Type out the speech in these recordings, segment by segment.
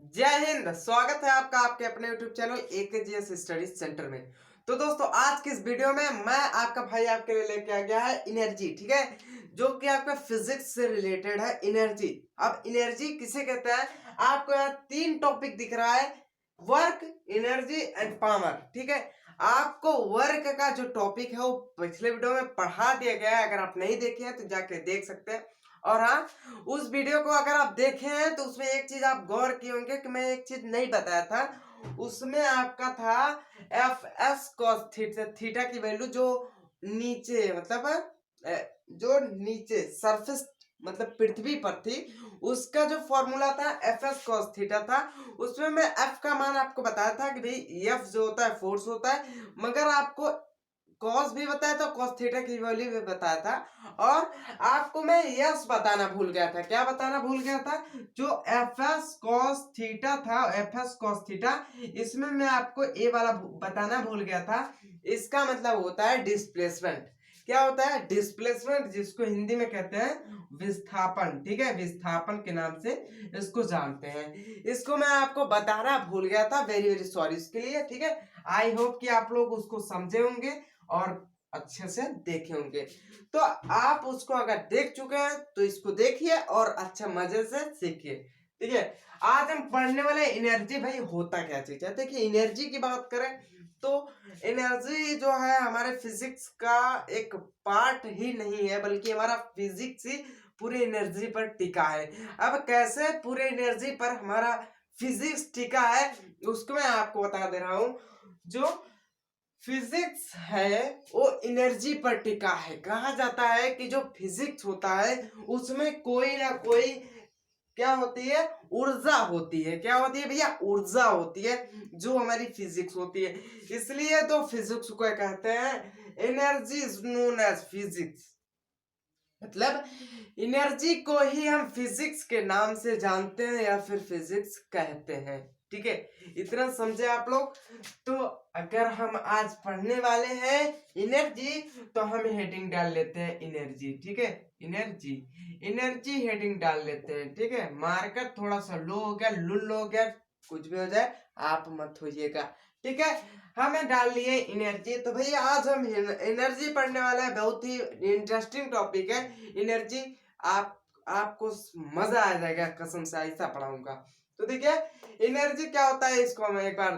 जय हिंद। स्वागत है आपका आपके अपने YouTube channel AKGS studies centre में। तो दोस्तों आज की इस वीडियो में मैं आपका भाई आपके लिए लेके आ गया है एनर्जी, ठीक है, जो कि आपका फिजिक्स से रिलेटेड है। एनर्जी, अब एनर्जी किसे कहते हैं आपको यहाँ तीन टॉपिक दिख रहा है, वर्क, एनर्जी एंड पावर, ठीक है। आपको वर्क का जो टॉपिक है वो पिछले वीडियो में पढ़ा दिया गया है, अगर आप नहीं देखे हैं तो जाके देख सकते हैं। और हाँ, उस वीडियो को अगर आप देखे हैं तो उसमें एक चीज आप गौर किए होंगे कि मैं एक चीज नहीं बताया था। उसमें आपका था F S cos theta, theta की वैल्यू जो नीचे मतलब जो नीचे सरफेस मतलब पृथ्वी पर थी, उसका जो फॉर्मूला था एफ एस कॉस थीटा था। उसमें मैं एफ का मान आपको बताया था कि भाई एफ जो होता है फोर्स होता है, मगर आपको कॉस भी बताया था, कॉस थीटा की वैल्यू भी बताया था। और आपको मैं यस बताना भूल गया था। क्या बताना भूल गया था? जो एफ एस कॉस थीटा था, एफ एस कॉस थीटा, इसमें मैं आपको ए वाला बताना भूल गया था। इसका मतलब होता है डिस्प्लेसमेंट। क्या होता है? डिस्प्लेसमेंट, जिसको हिंदी में कहते हैं विस्थापन, ठीक है, विस्थापन के नाम से इसको जानते हैं। इसको मैं आपको बताना भूल गया था, वेरी वेरी सॉरी इसके लिए, ठीक है। आई होप कि आप लोग उसको समझे होंगे और अच्छे से देखे होंगे। तो आप उसको अगर देख चुके हैं तो इसको देखिए और अच्छा मजे से सीखिए, ठीक है। आज हम पढ़ने वाले एनर्जी, भाई होता क्या चीज है। देखिए एनर्जी की बात करें तो एनर्जी जो है हमारे फिजिक्स का एक पार्ट ही नहीं है, बल्कि हमारा फिजिक्स ही पूरी एनर्जी पर टिका है। अब कैसे पूरे एनर्जी पर हमारा फिजिक्स टिका है उसको मैं आपको बता दे रहा हूं। जो फिजिक्स है वो एनर्जी पर टिका है। कहा जाता है कि जो फिजिक्स होता है उसमें कोई ना कोई क्या होती है, ऊर्जा होती है। क्या होती है भैया? ऊर्जा होती है, जो हमारी फिजिक्स होती है। इसलिए तो फिजिक्स को कहते हैं energy is known as physics. मतलब एनर्जी को ही हम फिजिक्स के नाम से जानते हैं या फिर फिजिक्स कहते हैं, ठीक है। इतना समझे आप लोग? तो अगर हम आज पढ़ने वाले हैं एनर्जी तो हम हेडिंग डाल लेते हैं एनर्जी, ठीक है। एनर्जी, एनर्जी हेडिंग डाल लेते हैं, ठीक है। मार्कर थोड़ा सा लो हो गया, लुल हो गया, कुछ भी हो जाए आप मत होइएगा, ठीक है। हमें डाल लिए एनर्जी। तो भैया आज हम एनर्जी पढ़ने वाले हैं, बहुत ही इंटरेस्टिंग टॉपिक है एनर्जी। आपको मजा आ जाएगा, कसम से ऐसा पढ़ाऊंगा। तो देखिए एनर्जी क्या होता है इसको हम एक बार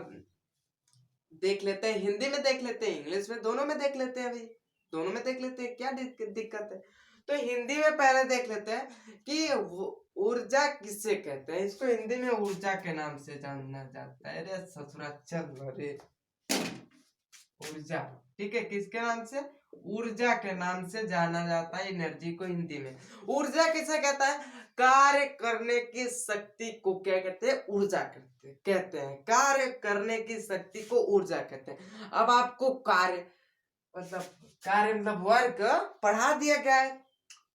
देख लेते हैं, हिंदी में देख लेते हैं, इंग्लिश में, दोनों में देख लेते हैं। भाई दोनों में देख लेते हैं, क्या दिक्कत है। तो हिंदी में पहले देख लेते हैं कि ऊर्जा किससे कहते हैं। इसको हिंदी में ऊर्जा के नाम से जाना जाता है। अरे ससुरा चल रे, ऊर्जा, ठीक है, किसके नाम से? ऊर्जा के नाम से जाना जाता है एनर्जी को हिंदी में। ऊर्जा किसे कहता है? कार्य करने की शक्ति को क्या कहते हैं? ऊर्जा कहते हैं। कार्य करने की शक्ति को ऊर्जा कहते हैं। अब आपको कार्य मतलब कार्य मतलब वर्क पढ़ा दिया गया है।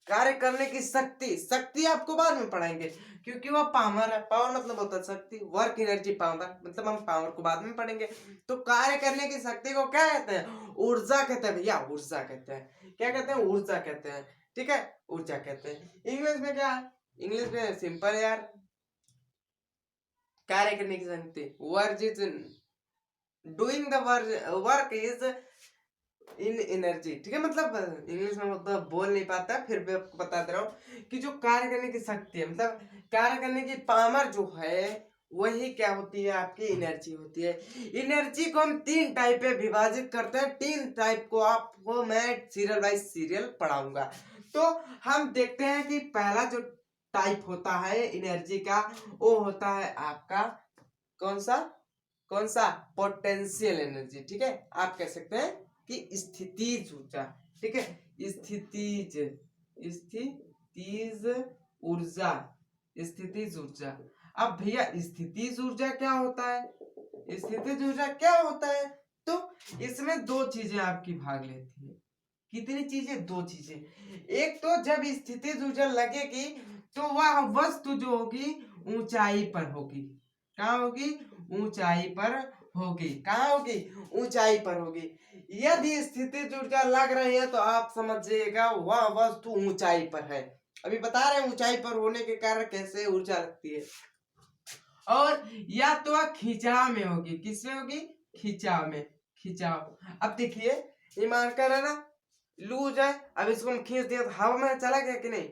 कार्य करने की शक्ति, शक्ति आपको बाद में पढ़ाएंगे क्योंकि वह पावर है। पावर मतलब होता है शक्ति, वर्क एनर्जी पावर, मतलब हम पावर को बाद में पढ़ेंगे। तो कार्य करने की शक्ति को क्या कहते हैं? ऊर्जा कहते हैं भैया, ऊर्जा कहते हैं। क्या कहते हैं? ऊर्जा कहते हैं, ठीक है, ऊर्जा कहते हैं। इंग्लिश में क्या है? इंग्लिश में सिंपल यार, कार्य करने की शक्ति, work is doing the work is in energy, ठीक है। मतलब इंग्लिश में मतलब बोल नहीं पाता, फिर भी आपको बता दे रहा हूँ कि जो कार्य करने की शक्ति है, मतलब कार्य करने की पावर जो है, वही क्या होती है? आपकी एनर्जी होती है। एनर्जी को हम तीन टाइप में विभाजित करते हैं। तीन टाइप को आपको मैं सीरियल बाय सीरियल पढ़ाऊंगा। तो हम देखते हैं कि पहला जो टाइप होता है एनर्जी का, वो होता है आपका कौन सा? कौन सा? पोटेंशियल एनर्जी, ठीक है। आप कह सकते हैं कि स्थितिज ऊर्जा, ठीक है, स्थितिज, स्थितिज ऊर्जा, स्थितिज ऊर्जा। अब भैया स्थितिज ऊर्जा क्या होता है? स्थितिज ऊर्जा क्या होता है? तो इसमें दो चीजें आपकी भाग लेती है। कितनी चीजें? दो चीजें। एक तो जब स्थितिज ऊर्जा लगेगी तो वह वस्तु जो होगी ऊंचाई पर होगी। कहाँ होगी? ऊंचाई पर होगी। कहाँ होगी? ऊंचाई पर होगी। यदि स्थितिज ऊर्जा लग रही है तो आप समझिएगा वह वस्तु ऊंचाई पर है। अभी बता रहे हैं ऊंचाई पर होने के कारण कैसे ऊर्जा लगती है। और या तो वह खिंचाव में होगी। किसमें होगी? खिंचाव में। खिंचाव। अब देखिए ये मार्कर है ना, लूज है, अब इसको हम खींच दिया तो हवा में चला गया कि नहीं?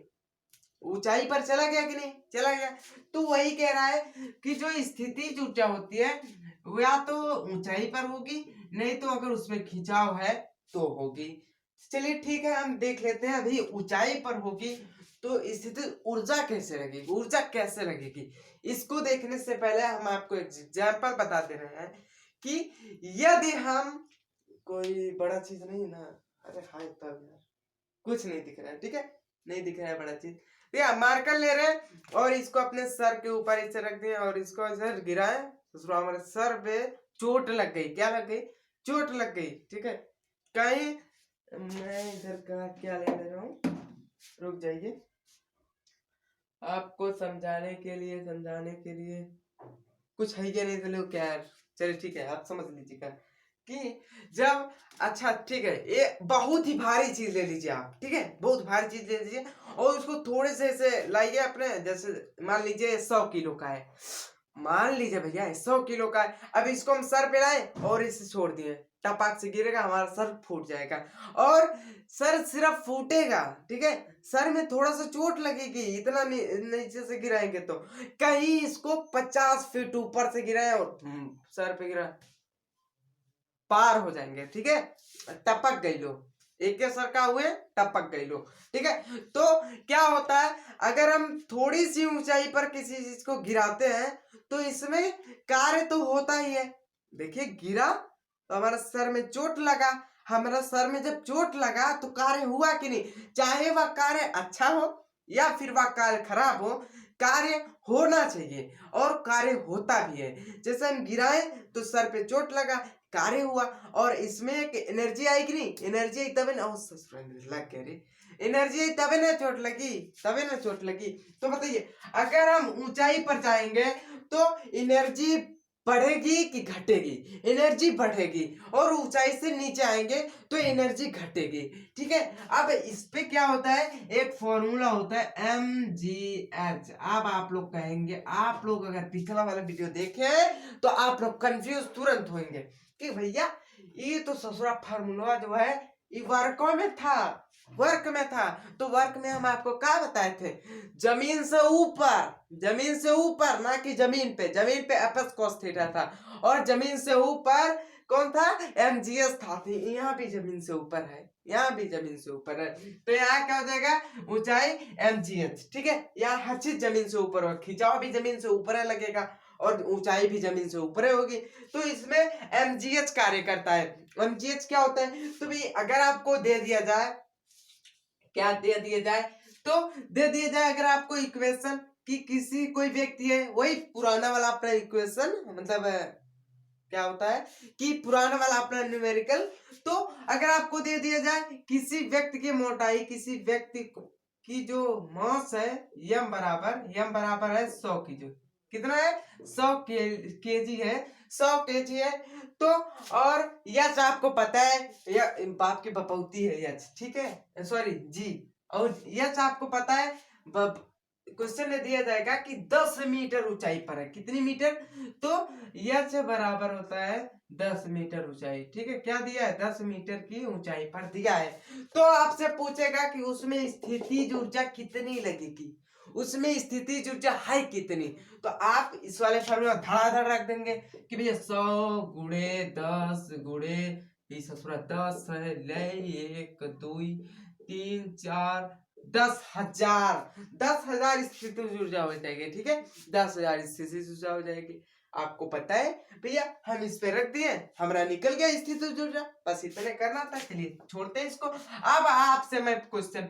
ऊंचाई पर चला गया कि नहीं? चला गया। तो वही कह रहा है कि जो स्थितिज ऊर्जा होती है वो या तो ऊंचाई पर होगी, नहीं तो अगर उसमें खिंचाव है तो होगी। चलिए ठीक है, हम देख लेते हैं। अभी ऊंचाई पर होगी तो स्थिति ऊर्जा कैसे लगेगी, ऊर्जा कैसे लगेगी, इसको देखने से पहले हम आपको एग्जाम्पल बता दे रहे हैं कि यदि हम, कोई बड़ा चीज नहीं ना, अरे हाय तब यार कुछ नहीं दिख रहा है, ठीक है, नहीं दिख रहा है बड़ा चीज। ठीक है, मार्कर ले रहे हैं और इसको अपने सर के ऊपर इसे रख दिए और इसको ऐसे गिराए तो हमारे सर पे चोट लग गई। क्या लग गई? चोट लग गई। ठीक है, कहीं मैं इधर का क्या ले रहा हूँ, रुक जाइए, आपको समझाने के लिए कुछ है क्या, नहीं तो लोग क्या है। चलिए ठीक है, आप समझ लीजिएगा कि जब, अच्छा ठीक है, ये बहुत ही भारी चीज ले लीजिए आप, ठीक है, बहुत भारी चीज ले लीजिए और उसको थोड़े से ऐसे लाइए अपने, जैसे मान लीजिए 100 किलो का है, मान लीजिए भैया 100 किलो का है। अब इसको हम सर पे लाए और इसे छोड़ दिए, टपाक से गिरेगा, हमारा सर फूट जाएगा। और सर सिर्फ फूटेगा, ठीक है, सर में थोड़ा सा चोट लगेगी, इतना नीचे से गिराएंगे तो। कहीं इसको 50 फीट ऊपर से गिराए और सर पे गिरा, पार हो जाएंगे। ठीक है, टपक गई लो, एक के सर का हुए, टपक गई लो। ठीक है, तो क्या होता है, अगर हम थोड़ी सी ऊंचाई पर किसी चीज को गिराते हैं तो इसमें कार्य तो होता ही है। देखिए गिरा तो हमारा सर में चोट लगा, हमारा सर में जब चोट लगा तो कार्य हुआ कि नहीं? चाहे वह कार्य अच्छा हो या फिर वह कार्य खराब हो, कार्य होना चाहिए और कार्य होता भी है। जैसे हम गिराए तो सर पे चोट लगा, कार्य हुआ, और इसमें एक एनर्जी आई कि नहीं? एनर्जी आई तबे ना, लग गया रे, एनर्जी आई तबे ना चोट लगी, तबे ना चोट लगी। तो बताइए अगर हम ऊंचाई पर जाएंगे तो एनर्जी बढ़ेगी कि घटेगी? एनर्जी बढ़ेगी। और ऊंचाई से नीचे आएंगे तो एनर्जी घटेगी। ठीक है, अब इस पे क्या होता है, एक फॉर्मूला होता है mgh। अब आप लोग कहेंगे, आप लोग अगर पिछला वाला वीडियो देखे तो आप लोग कंफ्यूज तुरंत होंगे कि भैया ये तो ससुरा फार्मूला जो है ये वर्कों में था, वर्क में था। तो वर्क में हम आपको क्या बताए थे, जमीन से ऊपर, जमीन से ऊपर, ना कि जमीन पे। जमीन पे एफ cos थीटा था और जमीन से ऊपर कौन था? mgs था। यहाँ भी जमीन से ऊपर है, यहाँ भी जमीन से ऊपर है, तो यहाँ क्या हो जाएगा, ऊंचाई mgh। ठीक है, यहाँ हर चीज जमीन से ऊपर हो, खिंचाव भी जमीन से ऊपर है लगेगा और ऊंचाई भी जमीन से ऊपर होगी, तो इसमें mgh कार्य करता है। mgh क्या होता है? तो भी अगर आपको दे दिया जाए, क्या दे दिया जाए, तो दे दिया जाए अगर आपको इक्वेशन कि किसी कोई व्यक्ति है, वही पुराना वाला अपना इक्वेशन, मतलब क्या होता है कि पुराना वाला अपना न्यूमेरिकल, तो अगर आपको दे दिया जाए किसी व्यक्ति की मोटाई, किसी व्यक्ति की जो मास है यम बराबर है 100 की, जो कितना है 100 केजी है, 100 केजी है। तो और यच आपको पता है, या बाप की बपौती है यच, ठीक है, सॉरी जी, और यच आपको पता है। क्वेश्चन में दिया जाएगा कि 10 मीटर ऊंचाई पर है, कितनी मीटर? तो यच बराबर होता है 10 मीटर ऊंचाई। ठीक है, क्या दिया है? 10 मीटर की ऊंचाई पर दिया है। तो आपसे पूछेगा कि उसमें स्थितिज ऊर्जा कितनी लगेगी, उसमें स्थितिज ऊर्जा है कितनी? तो आप इस वाले फॉर्मूला धड़ाधड़ रख देंगे कि भैया 100 गुणे 10 गुणे 10 है, ले 1 2 3 4 10,000 स्थितिज ऊर्जा हो जाएगी। ठीक है, 10,000 स्थितिज ऊर्जा हो जाएगी। आपको पता है भैया, हम इस पे रख दिए, हमारा निकल गया स्थितिज ऊर्जा, बस इतने करना था। चलिए छोड़ते हैं इसको। अब आपसे मैं क्वेश्चन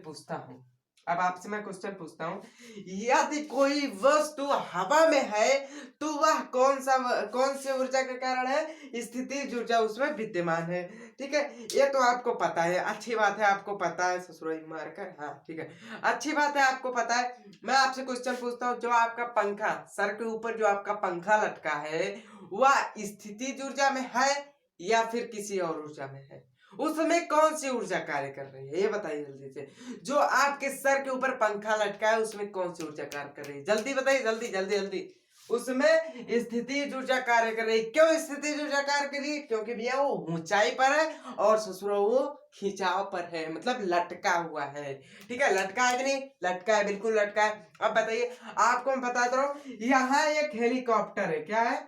पूछता हूँ, यदि कोई वस्तु हवा में है तो वह कौन से ऊर्जा के कारण है? स्थितिज ऊर्जा उसमें विद्यमान है। ठीक है, ये तो आपको पता है, अच्छी बात है, आपको पता है, ससुराल मारकर, हाँ ठीक है, अच्छी बात है, आपको पता है। मैं आपसे क्वेश्चन पूछता हूँ, जो आपका पंखा, सर के ऊपर जो आपका पंखा लटका है वह स्थितिज ऊर्जा में है या फिर किसी और ऊर्जा में है? उसमें कौन सी ऊर्जा कार्य कर रही है, ये बताइए जल्दी से। जो आपके सर के ऊपर पंखा लटका है उसमें कौन सी ऊर्जा कार्य कर रही है? जल्दी बताइए, जल्दी जल्दी जल्दी। उसमें स्थितिज ऊर्जा कार्य कर रही। क्यों स्थितिज ऊर्जा कार्य कर रही है? क्योंकि भैया वो ऊंचाई पर है और ससुरा वो खिंचाव पर है, मतलब लटका हुआ है। ठीक है, लटका है कि नहीं? लटका है, बिल्कुल लटका है। अब बताइए, आपको मैं बताता हूँ, यहाँ एक हेलीकॉप्टर है। क्या है?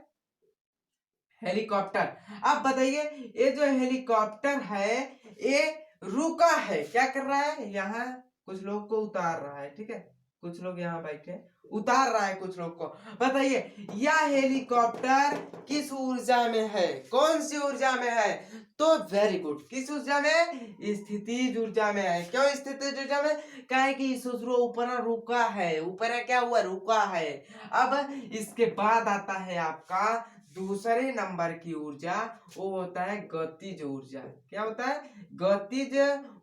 हेलीकॉप्टर। अब बताइए, ये जो हेलीकॉप्टर है ये रुका है, क्या कर रहा है? यहाँ कुछ लोग को उतार रहा है। ठीक है, कुछ लोग यहाँ बैठे उतार रहा है कुछ लोग को। बताइए, यह हेलीकॉप्टर किस ऊर्जा में है? कौन सी ऊर्जा में है? तो वेरी गुड, किस ऊर्जा में? स्थितिज ऊर्जा में है। क्यों स्थितिज ऊर्जा में? क्या है कि ससुरो ऊपर रुका है, ऊपर क्या हुआ? रुका है। अब इसके बाद आता है आपका दूसरे नंबर की ऊर्जा, वो होता है गतिज ऊर्जा। क्या होता है? गतिज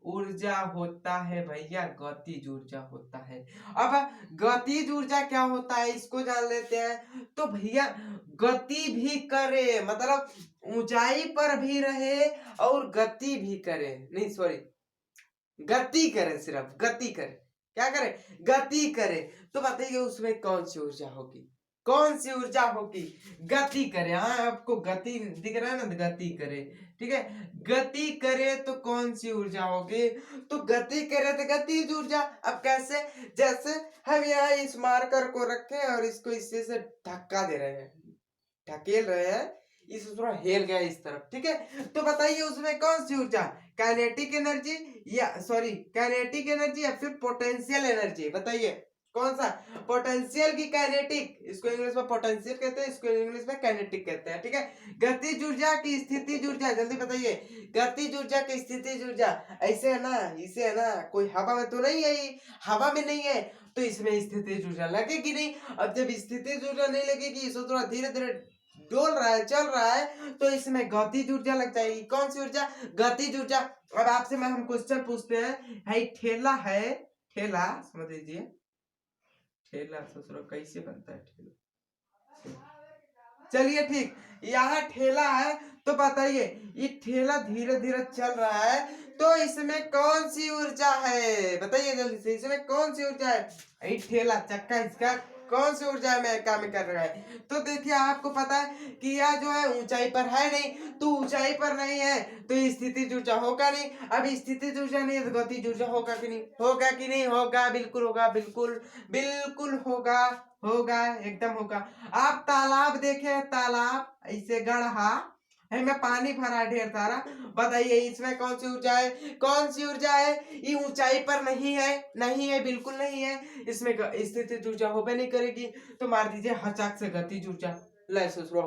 ऊर्जा होता है भैया, गतिज ऊर्जा होता है। अब गतिज ऊर्जा क्या होता है इसको जान लेते हैं। तो भैया गति भी करे, मतलब ऊंचाई पर भी रहे और गति भी करे, नहीं सॉरी, गति करे, सिर्फ गति करे। क्या करे? गति करे। तो बताइए उसमें कौन सी ऊर्जा होगी? कौन सी ऊर्जा होगी? गति करे। हाँ, आपको गति दिख रहा है ना, गति करे। ठीक है, गति करे तो कौन सी ऊर्जा होगी? तो गति करे तो गतिज ऊर्जा। अब कैसे? जैसे हम यहाँ इस मार्कर को रखे और इसको इससे से धक्का दे रहे हैं, ढकेल रहे हैं, इस थोड़ा हेल गया इस तरफ। ठीक है, तो बताइए उसमें कौन सी ऊर्जा? काइनेटिक एनर्जी या सॉरी काइनेटिक एनर्जी या फिर पोटेंशियल एनर्जी? बताइए कौन सा? पोटेंशियल की काइनेटिक, इसको इंग्लिश में पोटेंशियल कहते हैं, इसको इंग्लिश में काइनेटिक कहते हैं। ठीक है, गतिज ऊर्जा की स्थितिज ऊर्जा, जल्दी बताइए। गतिज ऊर्जा की स्थितिज ऊर्जा ऐसे है ना, इसे है ना, कोई हवा में तो नहीं है, हवा में नहीं है, तो इसमें स्थितिज ऊर्जा लगेगी नहीं। अब जब स्थितिज ऊर्जा नहीं लगेगी, इसको थोड़ा धीरे धीरे डोल रहा है, चल रहा है, तो इसमें गतिज ऊर्जा लग जाएगी। कौन सी ऊर्जा? गतिज ऊर्जा। अब आपसे मैं हम क्वेश्चन पूछते हैं, भाई ठेला है, ठेला समझ लीजिए, ठेला ससुरो कैसे बनता है ठेला? चलिए ठीक, यहाँ ठेला है, तो बताइए ये ठेला धीरे धीरे चल रहा है, तो इसमें कौन सी ऊर्जा है? बताइए जल्दी से, इसमें कौन सी ऊर्जा है? ये ठेला चक्का इसका कौन सी ऊर्जा में काम कर रहा है? तो देखिए, आपको पता है कि यह जो है ऊंचाई पर है नहीं, तो ऊंचाई पर नहीं है तो स्थितिज ऊर्जा होगा नहीं। अब स्थितिज ऊर्जा नहीं है तो गतिज ऊर्जा होगा कि नहीं? होगा कि नहीं? होगा, बिल्कुल होगा, बिल्कुल बिल्कुल होगा, होगा, एकदम होगा। आप तालाब देखे, तालाब ऐसे गढ़ा है में पानी भरा ढेर सारा, बताइए इसमें कौन सी ऊर्जा है? कौन सी ऊर्जा है? ये ऊंचाई पर नहीं है, नहीं है, बिल्कुल नहीं है, इसमें स्थितिज ऊर्जा होबे नहीं करेगी, तो मार दीजिए हचाक से गतिज ऊर्जा।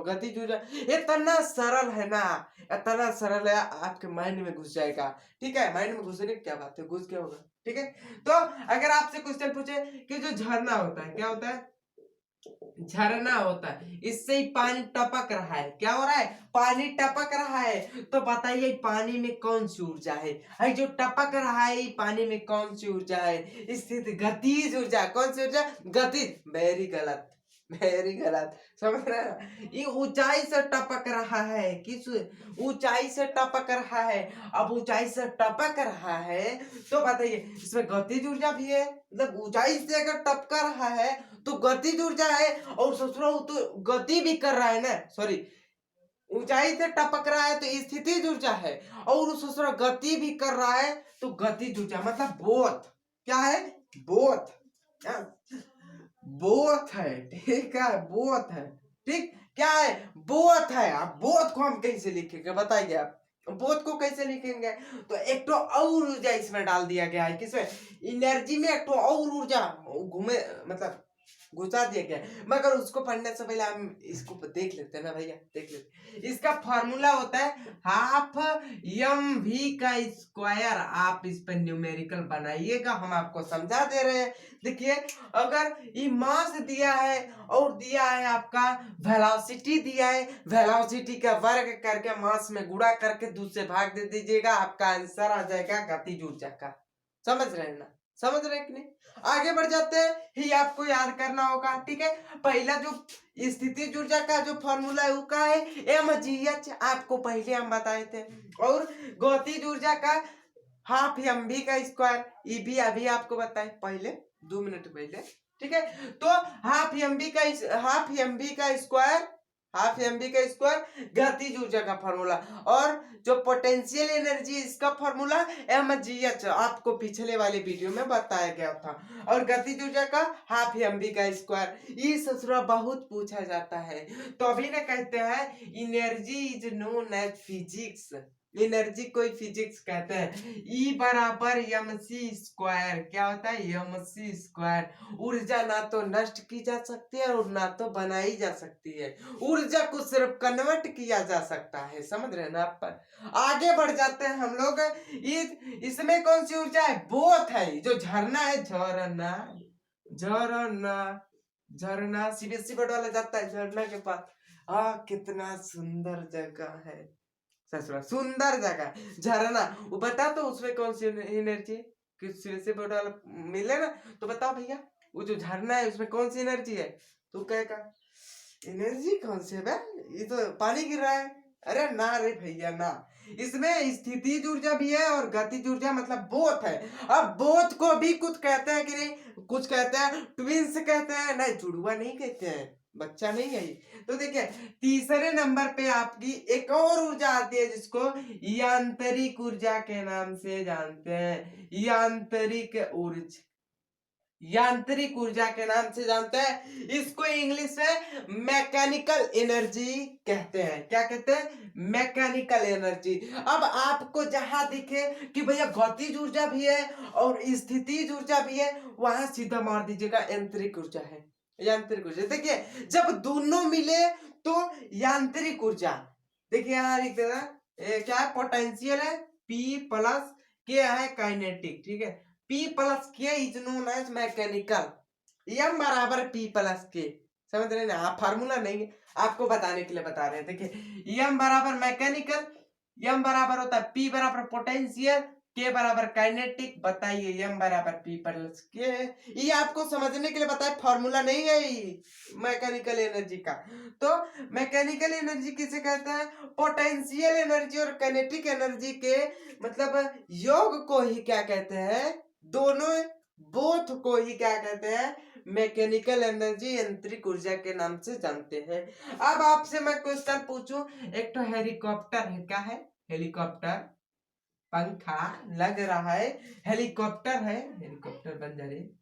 गतिज ऊर्जा इतना सरल है ना, इतना सरल है, आपके माइंड में घुस जाएगा। ठीक है, माइंड में घुसने की क्या बात है, घुस गया होगा। ठीक है, तो अगर आपसे क्वेश्चन पूछे कि जो झरना होता है, क्या होता है? झरना होता है, इससे ही पानी टपक रहा है। क्या हो रहा है? पानी टपक रहा है, तो बताइए पानी में कौन सी ऊर्जा है? जो टपक रहा है पानी में कौन सी ऊर्जा है? स्थित गतिज ऊर्जा। कौन सी ऊर्जा? गतिज। वेरी गलत, वेरी गलत, समझ रहे हैं? ये ऊंचाई से टपक रहा है, किस ऊंचाई से टपक रहा है? अब ऊंचाई से टपक रहा है, तो बताइए इसमें गतिज ऊर्जा भी है, मतलब ऊंचाई से अगर टपक रहा है तो गतिज ऊर्जा है, और ससुरा तो गति भी कर रहा है ना, सॉरी, ऊंचाई से टपक रहा है तो स्थितिज ऊर्जा है, और ससुरा गति भी कर रहा है तो गतिज ऊर्जा, मतलब बोथ। क्या है? बोथ, बोथ है। ठीक है, बोथ है। ठीक, क्या है? बोथ है। अब बोथ को हम कैसे लिखेंगे बताइए आप? बोथ को कैसे लिखेंगे? तो एक तो और ऊर्जा इसमें डाल दिया गया है, किसमें? एनर्जी में एक तो और ऊर्जा घूमे, मतलब घुसा दिया गया है। मगर उसको पढ़ने से पहले हम इसको देख लेते हैं ना भैया, देख लेते। इसका फॉर्मूला होता है हाफ एम वी का स्क्वायर। आप इस पर न्यूमेरिकल बनाइएगा, हम आपको समझा दे रहे हैं। देखिए, अगर ये मास दिया है और दिया है आपका वेलोसिटी दिया है, वेलोसिटी का वर्ग करके मास में गुणा करके 2 से भाग दे दीजिएगा, आपका आंसर आ जाएगा गतिज ऊर्जा का। समझ रहे हैं ना? समझ रहे हैं कि नहीं? आगे बढ़ जाते हैं, ही आपको याद करना होगा। ठीक है, पहला जो स्थितिज ऊर्जा का जो फॉर्मूला है वो का है mgh, आपको पहले हम बताए थे, और गतिज ऊर्जा का हाफ mv का स्क्वायर, ये भी अभी आपको बताए पहले 2 मिनट पहले। ठीक है। तो हाफ एम बी का स्क्वायर, गतिज ऊर्जा का फॉर्मूला, और जो पोटेंशियल एनर्जी इसका फॉर्मूला mgh आपको पिछले वाले वीडियो में बताया गया था, और गतिज ऊर्जा का हाफ एम बी का स्क्वायर। ये ससुरा बहुत पूछा जाता है, तो अभी ना कहते हैं energy is known as physics, energy कोई फिजिक्स कहते हैं। ई बराबर एम सी स्क्वायर, क्या होता है एम सी स्क्वायर। ऊर्जा ना तो नष्ट की जा सकती है और ना तो बनाई जा सकती है, ऊर्जा को सिर्फ कन्वर्ट किया जा सकता है, समझ रहे हैं ना आप। पर आगे बढ़ जाते हैं हम लोग। इसमें कौन सी ऊर्जा है, बोथ है। जो झरना है, झरना झरना झरना सीबीएसई बोर्ड वाला जाता है झरना के पास, कितना सुंदर जगह है ससुरा, सुंदर जगह झरना। वो बता तो उसमें कौन सी एनर्जी से बोर्ड मिले ना, तो बताओ भैया वो जो झरना है उसमें कौन सी एनर्जी है। तो कहेगा एनर्जी कौन सी है, ये तो पानी गिर रहा है। अरे ना रे भैया ना, इसमें स्थितिज ऊर्जा भी है और गतिज ऊर्जा, मतलब बोथ है। अब बोथ को भी कुछ कहते हैं कि नहीं, कुछ कहते हैं ट्विंस कहते हैं, नहीं जुड़वा नहीं कहते हैं, बच्चा नहीं है। तो देखिए तीसरे नंबर पे आपकी एक और ऊर्जा आती है जिसको यांत्रिक ऊर्जा के नाम से जानते हैं, यांत्रिक ऊर्जा के नाम से जानते हैं। इसको इंग्लिश में मैकेनिकल एनर्जी कहते हैं। क्या कहते हैं, मैकेनिकल एनर्जी। अब आपको जहां दिखे कि भैया गतिज ऊर्जा भी है और स्थितिज ऊर्जा भी है, वहां सीधा मार दीजिएगा यांत्रिक ऊर्जा है, यांत्रिक ऊर्जा। देखिए जब दोनों मिले तो यांत्रिक ऊर्जा, देखिए यहाँ लिख देना क्या है, पोटेंशियल है P प्लस के है काइनेटिक, ठीक है। P plus K is known as mechanical, M बराबर P प्लस के, समझ रहे ना आप, फार्मूला नहीं है आपको बताने के लिए बता रहे हैं। देखिए M बराबर मैकेनिकल, M बराबर होता है P बराबर पोटेंशियल, के बराबर काइनेटिक। बताइए M बराबर P प्लस के, ये आपको समझने के लिए बताया, फॉर्मूला नहीं है मैकेनिकल एनर्जी का। तो मैकेनिकल एनर्जी किसे कहते हैं, पोटेंशियल एनर्जी और काइनेटिक एनर्जी के मतलब योग को ही क्या कहते हैं, दोनों बोथ को ही क्या कहते हैं, मैकेनिकल एनर्जी, यांत्रिक ऊर्जा के नाम से जानते हैं। अब आपसे मैं क्वेश्चन पूछूं, एक तो हेलीकॉप्टर है, क्या है हेलीकॉप्टर, पंखा लग रहा है, हेलीकॉप्टर है, हेलीकॉप्टर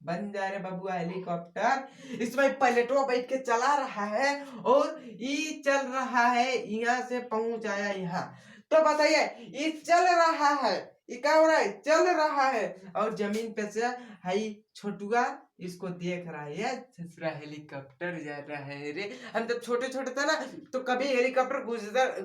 बन जा रहे बबुआ हेलीकॉप्टर। इसमें पायलटवा बैठ के चला रहा है और ये चल रहा है, यहाँ से पहुंच आया यहाँ। तो बताइए ये चल रहा है, ये क्या हो रहा है, चल रहा है, और जमीन पे से हाई छोटुआ इसको देख रहा है, ये दूसरा हेलीकॉप्टर जा रहा है रे। हम जब छोटे छोटे थे ना, तो कभी हेलीकॉप्टर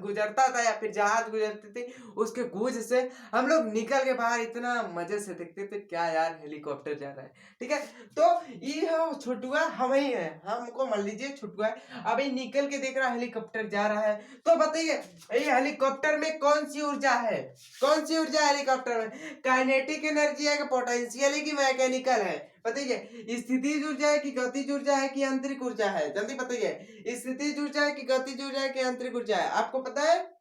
गुजरता था या फिर जहाज गुजरते थे, उसके गूंज से हम लोग निकल के बाहर इतना मजे से देखते थे, क्या यार हेलीकॉप्टर जा रहा है, ठीक है। तो ये छोटुआ हम ही है, हमको मान लीजिए छोटुआ है, अभी निकल के देख रहा है हेलीकॉप्टर जा रहा है। तो बताइए ये हेलीकॉप्टर में कौन सी ऊर्जा है, कौन सी ऊर्जा हेलीकॉप्टर में, काइनेटिक एनर्जी है कि पोटेंशियल है कि मैकेनिकल है, बताइए। स्थितिज ऊर्जा है कि गतिज ऊर्जा है कि यांत्रिक ऊर्जा है, जल्दी बताइए। स्थितिज ऊर्जा है कि गतिज ऊर्जा है कि यांत्रिक ऊर्जा है, आपको पता है।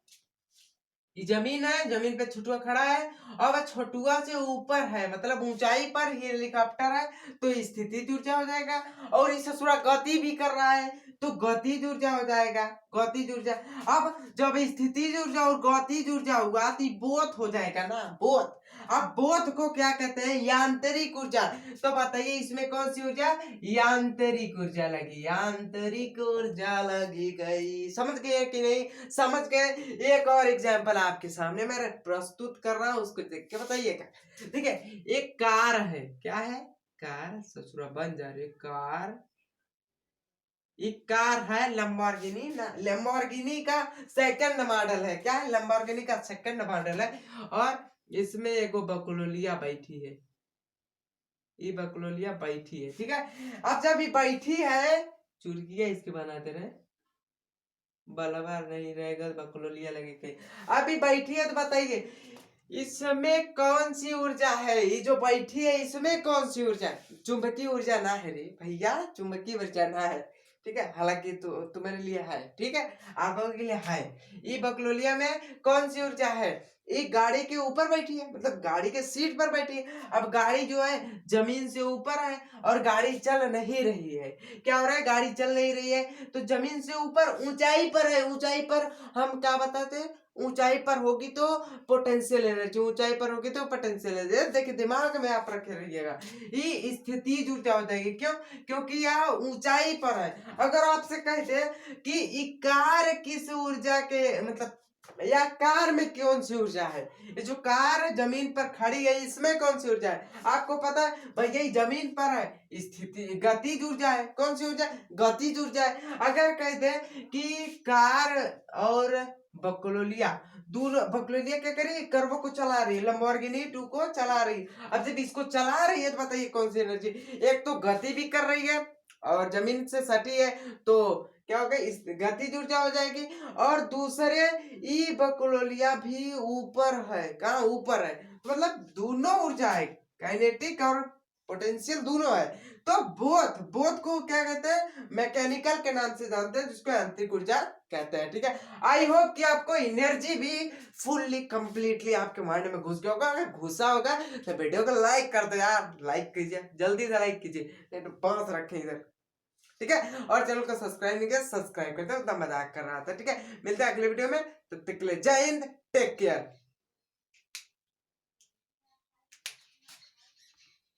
ये जमीन है, जमीन पे छोटुआ खड़ा है और वह छोटुआ से ऊपर है, मतलब ऊंचाई पर ही हेलीकॉप्टर है, तो स्थितिज ऊर्जा हो जाएगा। और इस ससुरा गति भी कर रहा है तो गतिज ऊर्जा हो जाएगा, गतिज ऊर्जा। अब जब स्थितिज ऊर्जा और गतिज ऊर्जा हुआ तो बोथ हो जाएगा ना, बोथ। अब बोथ को क्या कहते हैं, यांत्रिक ऊर्जा। तो बताइए इसमें कौन सी ऊर्जा, यांत्रिक ऊर्जा लगी, यांत्रिक ऊर्जा लगी गई। समझ गए कि नहीं, समझ गए। एक और एग्जांपल आपके सामने मैं प्रस्तुत कर रहा हूं, उसको देख के बताइएगा। ठीक है, एक कार है, क्या है, कार, ससुरा बन जा रही कार। एक कार है लंबोर्गिनी, लंबोर्गिनी का सेकंड मॉडल है, क्या है, लंबोर्गिनी का सेकंड मॉडल है, और इसमें एगो बकलोलिया बैठी है, ये बकलोलिया बैठी है, ठीक है। अब जब ये बैठी है, चुरकिया इसके बनाते रहे, बलवा नहीं रहेगा, बकलोलिया लगे कहीं। अभी बैठी है तो बताइए इसमें कौन सी ऊर्जा है, ये जो बैठी है इसमें कौन सी ऊर्जा, चुंबकीय ऊर्जा ना है रे भैया, चुंबकीय ऊर्जा ना है, ठीक है, हालांकि तुम्हारे लिए है, ठीक है, आप लोगों के लिए है। ई बकलोलिया में कौन सी ऊर्जा है? एक गाड़ी के ऊपर बैठी है, मतलब गाड़ी के सीट पर बैठी है। अब गाड़ी जो है जमीन से ऊपर है और गाड़ी चल नहीं रही है। क्या हो रहा है? गाड़ी चल नहीं रही है तो जमीन से ऊपर ऊंचाई पर है। ऊंचाई पर हम क्या बताते हैं? ऊंचाई पर होगी तो पोटेंशियल एनर्जी, ऊंचाई पर होगी तो पोटेंशियल एनर्जी। देखिए दिमाग में आप रखे रहिएगा, ये स्थिति ऊर्जा हो जाएगी। क्यों? क्योंकि यह ऊंचाई पर है। अगर आपसे कहते कि ये कार किस ऊर्जा के मतलब या कार में कौन सी ऊर्जा है, ये जो कार जमीन पर खड़ी है इसमें कौन सी ऊर्जा है? आपको पता है भैया ये जमीन पर है, स्थिति गतिज ऊर्जा है। कौन सी ऊर्जा? गतिज ऊर्जा है। अगर कह दे कि कार और बकलोलिया, दोनों बकलोलिया क्या करी? कर्वो को चला रही है, लंबोर्गिनी 2 को चला रही है। अब जब इसको चला रही है तो बताइए कौन सी एनर्जी? एक तो गति भी कर रही है और जमीन से सटी है तो क्या होगा? इस गतिज ऊर्जा हो जाएगी। और दूसरे ई बकलोलिया भी ऊपर है। कहाँ ऊपर है? मतलब दोनों ऊर्जा है, काइनेटिक और पोटेंशियल दोनों है। तो बोथ बोथ को क्या कहते हैं? मैकेनिकल के नाम से जानते हैं, जिसको यांत्रिक ऊर्जा कहते हैं। ठीक है, आई होप कि आपको एनर्जी भी फुल्ली कंप्लीटली आपके माइंड में घुस गया होगा। अगर घुसा होगा तो वीडियो को लाइक कर दो यार, लाइक कीजिए, जल्दी से लाइक कीजिए, नहीं तो पांच रखें इधर। ठीक है, और चैनल को सब्सक्राइब नहीं किया, सब्सक्राइब करते, उतना मजाक कर रहा था। ठीक है, मिलते हैं अगले वीडियो में, तब तक के लिए जय हिंद, टेक केयर।